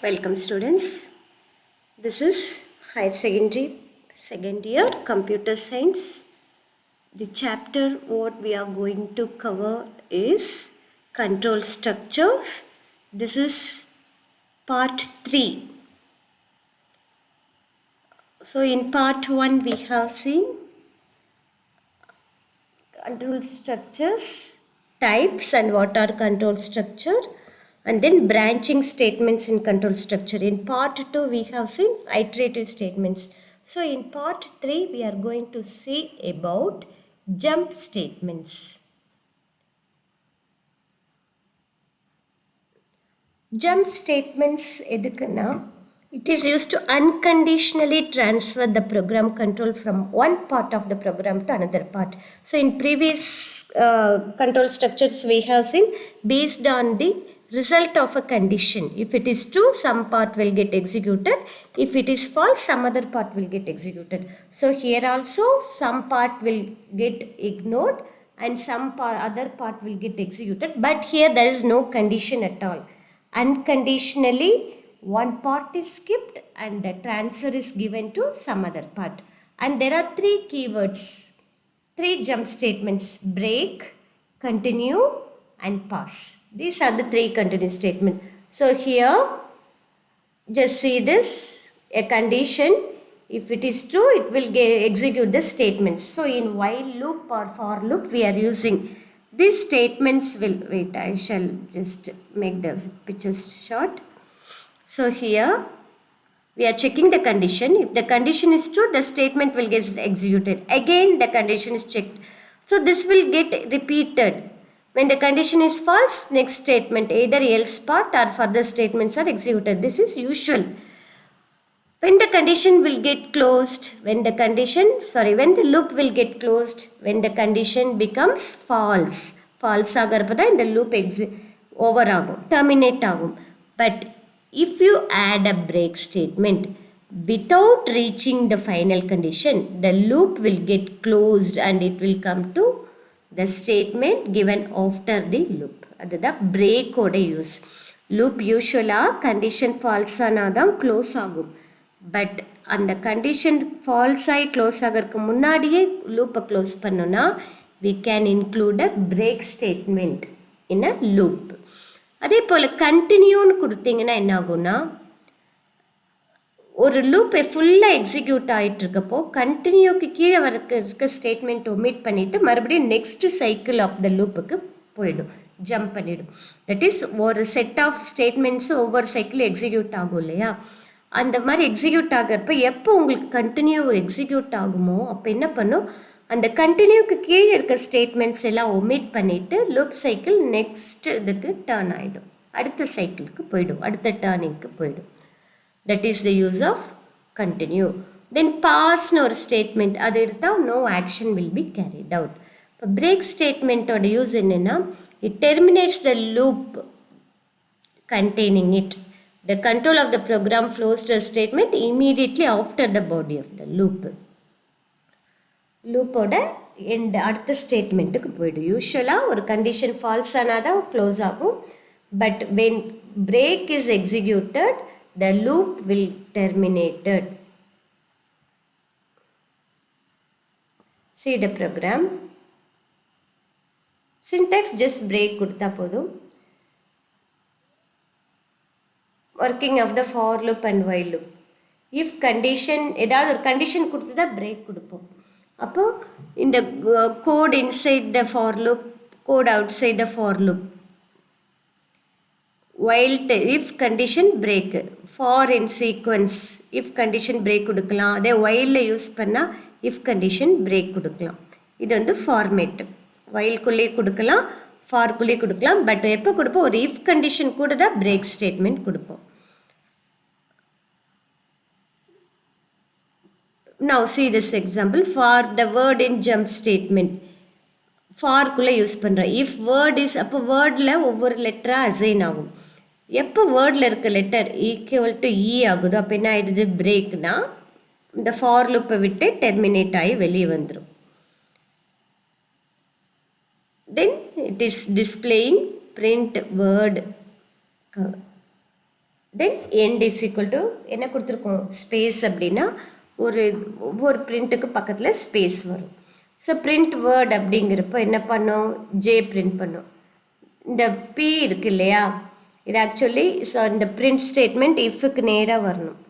Welcome students. This is higher secondary second year computer science. The chapter what we are going to cover is control structures. This is part 3. So in part 1 we have seen control structures, types and what are control structure, and then branching statements in control structure. In part 2 we have seen iterative statements. So in part 3 we are going to see about jump statements. Jump statements edukana, it is used to unconditionally transfer the program control from one part of the program to another part. So in previous control structures we have seen based on the result of a condition. If it is true, some part will get executed. If it is false, some other part will get executed. So here also some part will get ignored and some other part will get executed. But here there is no condition at all. Unconditionally one part is skipped and the transfer is given to some other part. And there are three keywords, three jump statements: break, continue and pass. These are the three continue statements. So here just see this, a condition, if it is true it will execute the statements. So in while loop or for loop we are using these statements. Will wait, I shall just make the pictures short. So here we are checking the condition. If the condition is true, the statement will get executed. Again the condition is checked. So this will get repeated. When the condition is false, next statement, either else part or further statements are executed. This is usual. When the condition will get closed, when the loop will get closed, when the condition becomes false. False agarpada in the loop over agum, terminate agum. But if you add a break statement without reaching the final condition, the loop will get closed and it will come to the statement given after the loop. That is the break oda use. Loop usually condition false anadam close agum. But அந்த condition falls ஆகி close ஆகிறதுக்கு முன்னாடியே லூப்பை close பண்ணோன்னா we can include a break statement in a loop. அதே போல் கண்டினியூன்னு கொடுத்தீங்கன்னா என்ன ஆகும்னா, ஒரு லூப்பை ஃபுல்லாக எக்ஸிக்யூட் ஆகிட்டு இருக்கப்போ கண்டினியூக்கு கீழே இருக்க ஸ்டேட்மெண்ட் ஒமிட் பண்ணிவிட்டு மறுபடியும் நெக்ஸ்ட் சைக்கிள் ஆஃப் த லூப்புக்கு போயிடும், ஜம்ப் பண்ணிவிடும். தட் இஸ் ஒரு செட் ஆஃப் ஸ்டேட்மெண்ட்ஸு ஒவ்வொரு சைக்கிள் எக்ஸிக்யூட் ஆகும் இல்லையா. அந்த மாதிரி எக்ஸிக்யூட் ஆகிறப்ப எப்போ உங்களுக்கு கண்டினியூ எக்ஸிக்யூட் ஆகுமோ அப்போ என்ன பண்ணும், அந்த கண்டினியூக்கு கீழே இருக்க ஸ்டேட்மெண்ட்ஸ் எல்லாம் ஒமிட் பண்ணிவிட்டு லூப் சைக்கிள் நெக்ஸ்ட் இதுக்கு டேர்ன் ஆகிடும், அடுத்த சைக்கிளுக்கு போயிடும், அடுத்த டேர்னிங்க்கு போயிடும். That is the use of continue. Then பாஸ்னு ஒரு ஸ்டேட்மெண்ட், அது எடுத்தால் no action will be carried out. இப்போ பிரேக் ஸ்டேட்மெண்ட்டோட யூஸ் என்னென்னா, it terminates the loop containing it. The control of the program flows to a statement immediately after the body of the loop. லூப்போட end அடுத்த ஸ்டேட்மெண்ட்டுக்கு போய்டும். யூஸ்வலாக ஒரு condition falls ஆனால் தான் க்ளோஸ் ஆகும். But when break is executed the loop will terminated. See the program. Syntax just break கொடுத்தா போதும். Working of the for loop and while loop. If condition ஏதாவது ஒரு கண்டிஷன் கொடுத்து தான் பிரேக் கொடுப்போம். அப்போது இந்த code inside the for loop, code outside the for loop. While if condition break, for in sequence if condition break கொடுக்கலாம். அதே வைலில் யூஸ் பண்ணால் இஃப் கண்டிஷன் பிரேக் கொடுக்கலாம். இது வந்து ஃபார்மேட்டு. வைல்குள்ளே கொடுக்கலாம், ஃபார்க்குள்ளே கொடுக்கலாம். பட் எப்போ கொடுப்போம், ஒரு இஃப் கண்டிஷன் கூட தான் பிரேக் ஸ்டேட்மெண்ட் கொடுப்போம். Now see this example. For the word in jump statement, ஃபார்க்குள்ளே யூஸ் பண்ணுறேன். இஃப் வேர்ட் இஸ், அப்போ வேர்டில் ஒவ்வொரு லெட்டராக அசைன் ஆகும். எப்போ வேர்டில் இருக்க லெட்டர் ஈக்குவல் டு இ ஆகுதோ அப்போ என்ன ஆகிடுது, பிரேக்னா இந்த ஃபார் லூப்பை விட்டு டெர்மினேட் ஆகி வெளியே வந்துடும். Then it is displaying print word then end is equal to என்ன கொடுத்துருக்கோம் ஸ்பேஸ் அப்படின்னா ஒவ்வொரு பிரிண்ட்டுக்கு பக்கத்தில் ஸ்பேஸ் வரும். ஸோ பிரிண்ட் வேர்ட் அப்படிங்கிறப்போ என்ன பண்ணோம் ஜே பிரிண்ட் பண்ணோம். இந்த பி இருக்கு இல்லையா இது ஆக்சுவலி ஸோ இந்த பிரிண்ட் ஸ்டேட்மெண்ட் இஃப்க்கு நேராக வரணும்.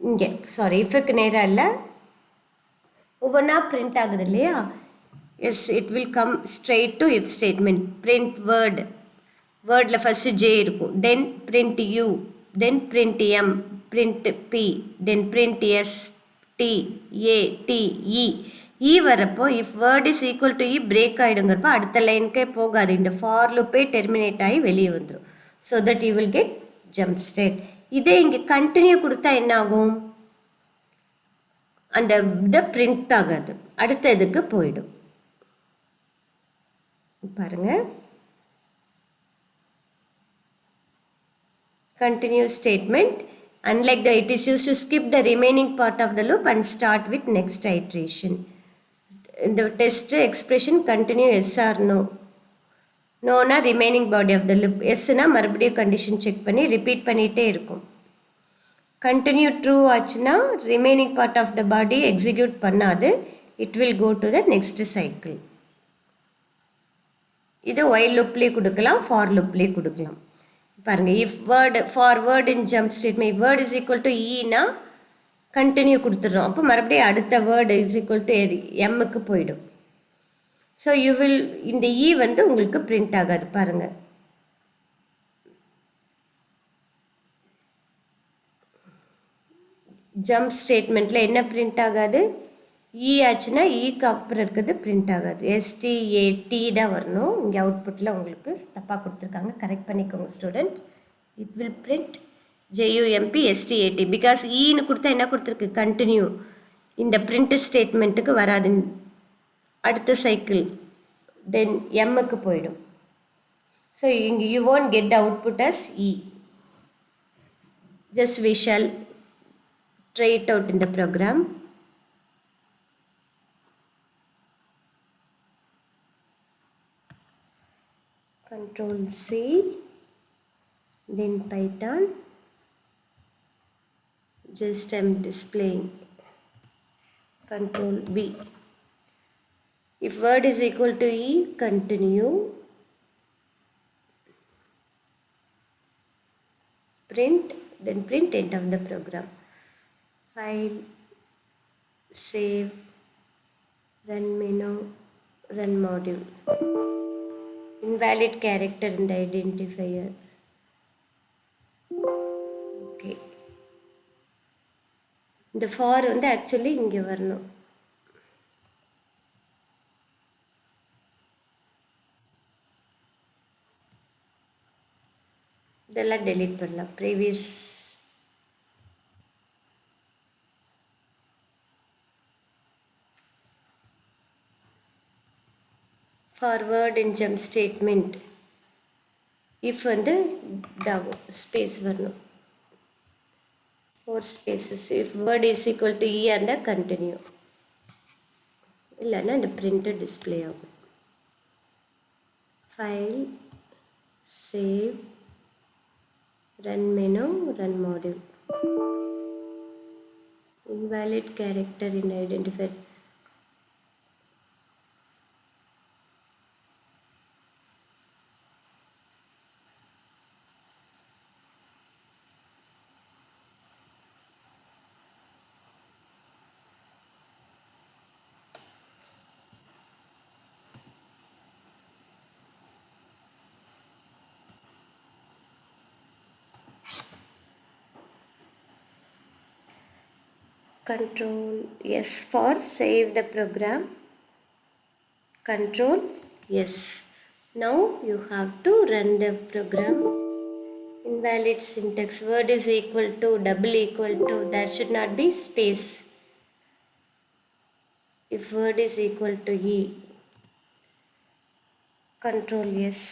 இங்கே சாரி இஃப்க்கு நேராக இல்லை ஒவ்வொன்றா பிரிண்ட் ஆகுது இல்லையா. Yes it will come straight to if statement. Print word வேர்டில் ஃபஸ்ட்டு ஜே இருக்கும். Then print U then print M print P then print S T A T E வரப்போ if word is equal to E break ஆகிடுங்கிறப்போ அடுத்த லைனுக்கே போகாது. இந்த for லூப்பே terminate ஆகி வெளியே வந்துடும். So that you will get jump state. இதே இங்கே கண்டினியூ கொடுத்தா என்ன ஆகும் அந்த இதை பிரிண்ட் ஆகாது அடுத்த இதுக்கு போயிடும். பாருங்க continue statement unlike the it is used to skip the remaining part of the loop and start with next iteration. The test expression continue yes or no. No na remaining body of the loop. Yes na மறுபடியும் condition check பண்ணி repeat பண்ணிட்டே இருக்கும். Continue true ஆச்சுன்னா remaining part of the body execute பண்ணாது. It will go to the next cycle. இது while loopலே கொடுக்கலாம் for loopலே கொடுக்கலாம். பாருங்க if word for word in jump statement if word is equal to ஈனா கண்டினியூ கொடுத்துட்றோம். அப்போ மறுபடியும் அடுத்த வேர்டு இஸ் ஈக்குவல் டு எம்முக்கு போயிடும். ஸோ யூ வில் இந்த இ வந்து உங்களுக்கு பிரிண்ட் ஆகாது. பாருங்கள் ஜம்ப் ஸ்டேட்மெண்ட்டில் என்ன பிரிண்ட் ஆகாது இ ஆச்சுன்னா இக்கு அப்புறம் இருக்கிறது பிரிண்ட் ஆகாது. எஸ்டிஏடி தான் வரணும். இங்கே அவுட்புட்டில் உங்களுக்கு தப்பாக கொடுத்துருக்காங்க கரெக்ட் பண்ணிக்கோங்க student. It will print J U M P S T A T because ஈன்னு கொடுத்தா என்ன கொடுத்துருக்கு கண்டினியூ இந்த பிரிண்ட் ஸ்டேட்மெண்ட்டுக்கு வராது அடுத்த சைக்கிள் தென் எம்முக்கு போயிடும். ஸோ இங்கே you won't get the output as E. Just we shall try it out in the program. Control C then Python. Just I'm displaying Control V. If word is equal to E, continue. Print, then print end of the program. File, save, run menu, run module. Invalid character in the identifier. Okay. The for வந்து actually இங்கே வரணும். இதெல்லாம் delete பண்ணலாம். Previous forward in jump statement if வந்து இதாகும் space வரணும் 4 spaces. If word is equal to E and continue இல்லைன்னா இந்த printer display ஆகும். File, save, run menu, run module. Invalid character in identifier. Control S for save the program. Control S. Now you have to run the program. Invalid syntax. Word is equal to double equal to. There should not be space. If word is equal to E. Control S.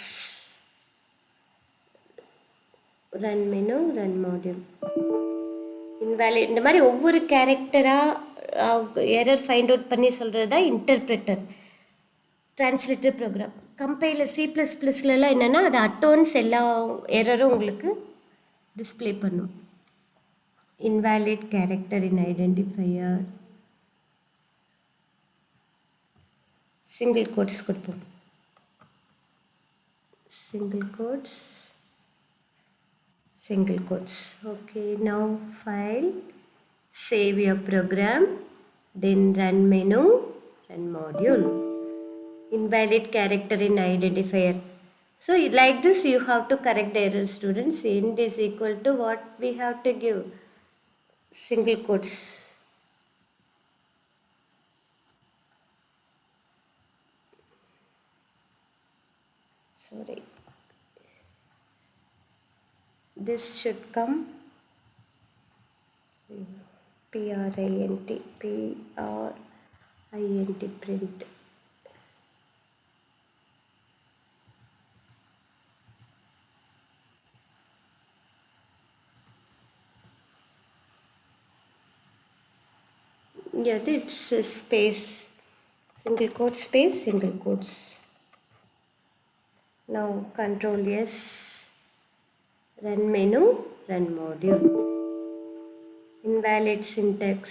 Run menu, run module. Invalid இந்த மாதிரி ஒவ்வொரு கேரக்டராக error find out பண்ணி சொல்கிறது தான் interpreter translator program. Compiler C++லலாம் என்னென்னா அது அட்டோன்ஸ் எல்லா எரரும் உங்களுக்கு டிஸ்ப்ளே பண்ணும். Invalid character in identifier, single quotes கொடுப்போம். single quotes. Okay, now file, save your program, then run menu, run module. Invalid character in identifier. So like this you have to correct the error, students. End is equal to what we have to give? Single quotes. Sorry. This should come print, print. Yeah, it's a space, single quote space, single quotes. Now control S, run menu, run module. Invalid syntax.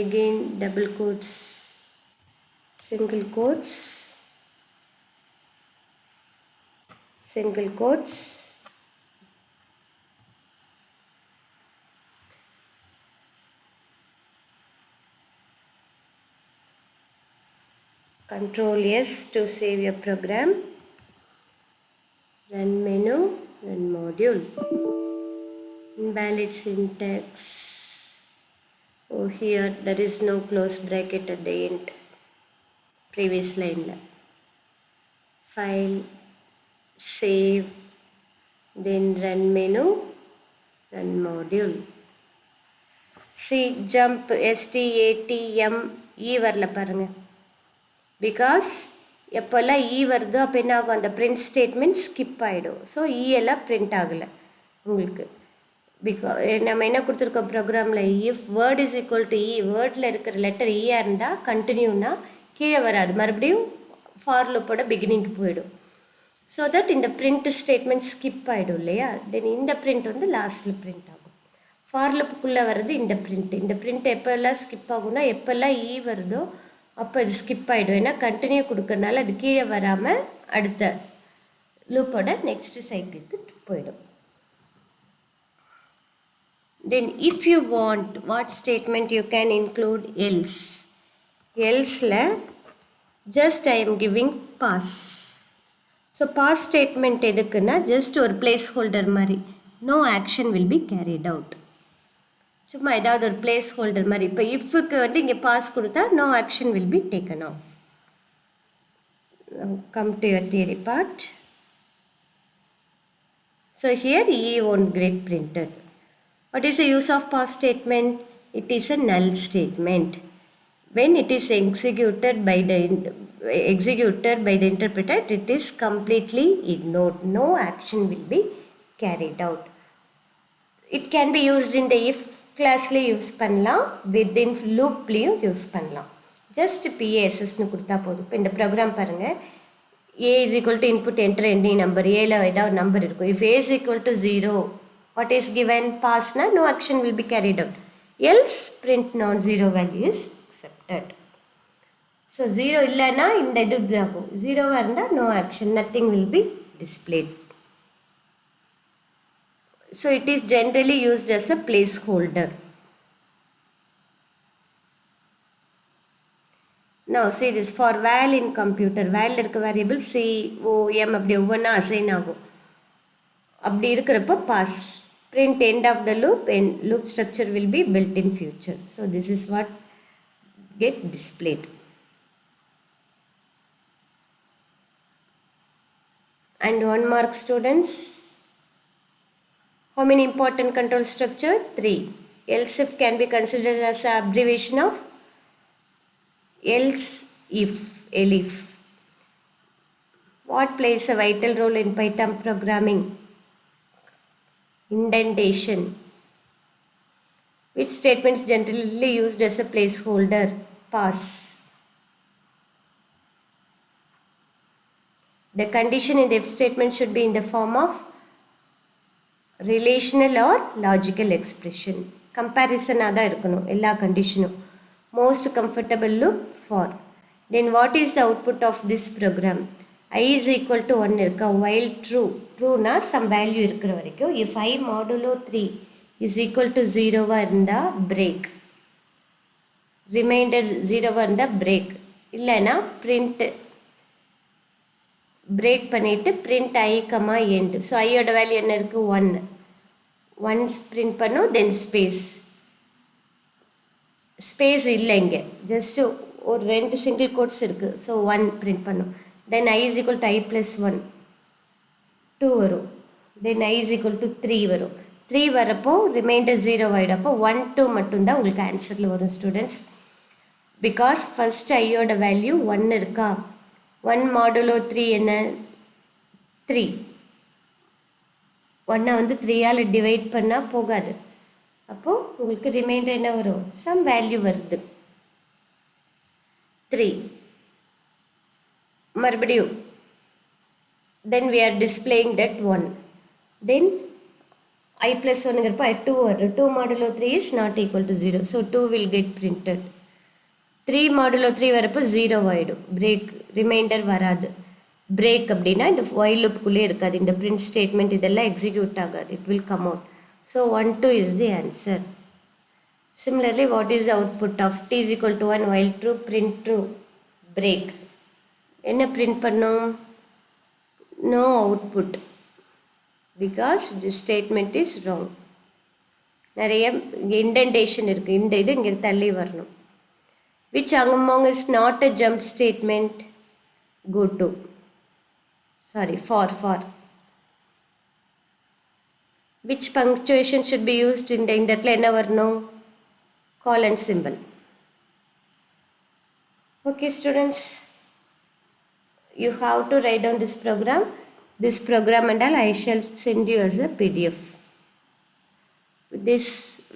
Again double quotes, single quotes, single quotes. Control S to save your program. Run menu, run module. Invalid syntax. Oh, here there is no close bracket at the end. Previous line. File, save, then run menu, run module. See, jump STATM E வரல பாருங்க. Because எப்போல்லாம் E வருதோ அப்போ என்ன ஆகும், அந்த print statement skip ஆகிடும். So E எல்லாம் print ஆகலை உங்களுக்கு. நம்ம என்ன கொடுத்துருக்கோம் ப்ரோக்ராமில், if word is equal to E, வேர்டில் இருக்கிற லெட்டர் ஈயாக இருந்தால் கண்டினியூனா கீழே வராது, மறுபடியும் ஃபார் லூப்போட பிகினிங்க்கு போயிடும். ஸோ தட் இந்த பிரிண்ட் ஸ்டேட்மெண்ட் ஸ்கிப் ஆகிடும் இல்லையா. தென் இந்த பிரிண்ட் வந்து லாஸ்ட்டில் பிரிண்ட் ஆகும். ஃபார் லூப்புக்குள்ளே வர்றது இந்த பிரிண்ட் எப்போல்லாம் ஸ்கிப் ஆகும்னா எப்போல்லாம் இ வருதோ அப்போ இது ஸ்கிப் ஆகிடும். ஏன்னா கண்டினியூ கொடுக்கறனால அது கீழே வராமல் அடுத்த லூப்போட நெக்ஸ்ட் சைக்கிளுக்கு போயிடும். Then if you want, what statement you can include? Else. Else la just I am giving pass. So pass statement edukuna just ஒரு placeholder மாதிரி, no action will be carried out. சும்மா ஏதாவது ஒரு placeholder மாதிரி. இப்போ ifக்கு வந்து இங்கே pass கொடுத்தா no action will be taken off. Now come to your theory part. So here E won't get printed. What is the use of pass statement? It is a null statement. When it is executed by the interpreter, it is completely ignored. No action will be carried out. It can be used in the if classல use பண்ணலாம், within loopலையும் use பண்ணலாம். Just PASSனு கொடுத்தா போதும். இப்போ இந்த program பாருங்கள், A is equal to input enter any number. ஏல ஏதாவது நம்பர் இருக்கும். If A is equal to 0, what is given? Pass na, no action will be carried out. Else print non-zero value is accepted. So 0 illana இந்த இது ஆகும். 0 இருந்தால் no action, nothing will be displayed. So it is generally used as a placeholder. Now see this, for val in computer, val இருக்க variable C, O, M அப்படி ஒவ்வொன்றா assign ஆகும். அப்படி இருக்கிறப்ப pass, print end of the loop, and loop structure will be built in future. So this is what get displayed. And 1 mark, students. How many important control structure? 3. Else if can be considered as an abbreviation of else if, elif. What plays a vital role in Python programming? indentation. Which statement is generally used as a placeholder? Pass. The condition in the if statement should be in the form of relational or logical expression. Comparison ஆதான் இருக்கணும் எல்லா கண்டிஷனும். Most comfortable loop for. Then what is the output of this program? I is equal to 1 இருக்கா, while true. Trueனா some value இருக்கிற வரைக்கும். If I modulo 3 is equal to 0 இருந்தா break. Remainder 0 இருந்தா break. இல்லைனா print break பண்ணிட்டு print I, end. So I ஓட value என்ன இருக்கு 1. 1 print பண்ணும், then space இல்லை இங்கே, just ஒரு 2 single quotes இருக்கு. So 1 print பண்ணும். Then I is equal to I plus 1 2 வரும். Then I is equal to 3 வரும். 3 வரப்போ remainder 0 ஆயிடப்போ 1 2 மட்டும்தான் உங்களுக்கு ஆன்சரில் வரும் ஸ்டூடெண்ட்ஸ். பிகாஸ் ஃபர்ஸ்ட் ஐயோட வேல்யூ 1 இருக்கா. 1 modulo 3 என்ன 3. 1 வந்து 3ஆல் டிவைட் பண்ணால் போகாது. அப்போது உங்களுக்கு ரிமைண்டர் என்ன வரும், சம் வேல்யூ வருது 3. மறுபடியும் then we are displaying that 1. Then I plus 1ங்கிறப்போ 2 வரும். 2 modulo 3 is not equal to 0. So 2 will get printed. 3 modulo 3 வரப்போ 0 ஆகிடும். break ரிமைண்டர் வராது. break அப்படின்னா இந்த while loopக்குள்ளே இருக்காது, இந்த print statement இதெல்லாம் எக்ஸிக்யூட் ஆகாது, it will come out. So 1 2 is the answer. Similarly, what is the output of t is equal to 1 while true, print true, break. என்ன print பண்ணும், no output because this statement is wrong. நிறைய indentation இருக்குது, இந்த இது இங்கே தள்ளி வரணும். Which among is not a jump statement? Go to, sorry, for. Which punctuation should be used in the இடத்துல என்ன வரணும், colon symbol. Okay students, you have to write down this program and all I shall send you as a PDF. With this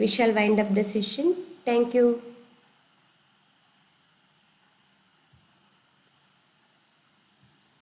we shall wind up the session. Thank you.